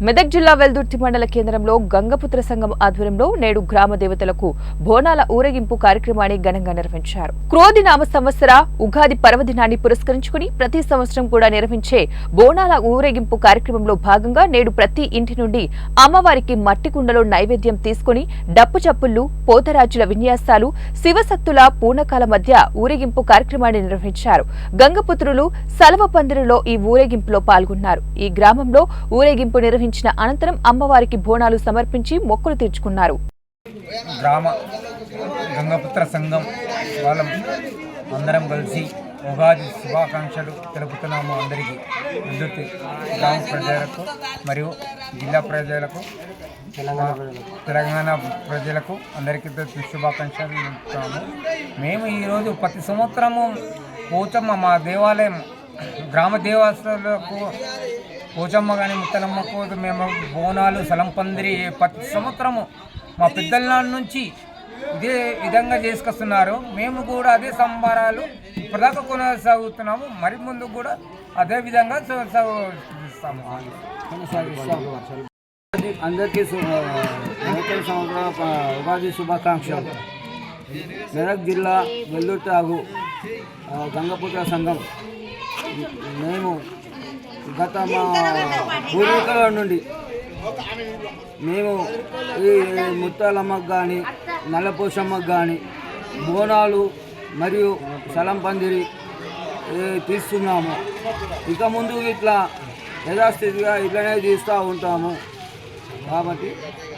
మెదక్ జిల్లా వెల్దుర్తి మండల కేంద్రంలో గంగపుత్ర సంఘం ఆధ్వర్యంలో నేడు గ్రామ దేవతలకు బోనాల ఊరేగింపు కార్యక్రమాన్ని ఘనంగా నిర్వహించారు. క్రోధి నామ సంవత్సర ఉగాది పర్వదినాన్ని పురస్కరించుకుని ప్రతి సంవత్సరం కూడా నిర్వహించే బోనాల ఊరేగింపు కార్యక్రమంలో భాగంగా నేడు ప్రతి ఇంటి నుండి అమ్మవారికి మట్టి కుండలో నైవేద్యం తీసుకుని డప్పు చప్పుళ్లు, పోతరాజుల విన్యాసాలు, శివసత్తుల పూనకాల మధ్య ఊరేగింపు కార్యక్రమాన్ని నిర్వహించారు. గంగపుత్రులు సలవ పందిరిలో ఈ ఊరేగింపులో పాల్గొన్నారు. ఈ గ్రామంలో ఊరేగింపు నిర్వహించిన అనంతరం అమ్మవారికి బోనాలు సమర్పించి మొక్కులు తీర్చుకున్నారు. గ్రామ గంగపుత్ర సంఘం వాళ్ళం అందరం కలిసి ఉగాది శుభాకాంక్షలు తెలుపుతున్నాము. అందరికీ వెల్దుర్తి గ్రామ ప్రజలకు మరియు జిల్లా ప్రజలకు తెలంగాణ ప్రజలకు అందరికీ శుభాకాంక్షలు తెలుపుతాము. మేము ఈరోజు ప్రతి సంవత్సరము పోచమ్మ మా దేవాలయం గ్రామ దేవస్థలకు పోచమ్మ కానీ ముత్తలమ్మకు మేము బోనాలు సలంపందిరి ప్రతి సంవత్సరము మా పెద్దల నాటి నుంచి ఇదే విధంగా చేసుకొస్తున్నారు. మేము కూడా అదే సంబరాలు ఇప్పటిదాకా కొనసాగుతున్నాము. మరి ముందు కూడా అదే విధంగా అందరికీ నూతన సంవత్సర ఉగాది శుభాకాంక్షలు. మెదక్ జిల్లా వెల్దుర్తి గంగపుత్ర సంఘం మేము గత మా పూర్వీకుల నుండి మేము ఈ ముత్తాలమ్మకు కానీ నల్లపోషమ్మకు కానీ బోనాలు మరియు సలం పందిరి తీస్తున్నాము. ఇక ముందు ఇట్లా యథాస్థితిగా ఇట్లనే తీస్తూ ఉంటాము కాబట్టి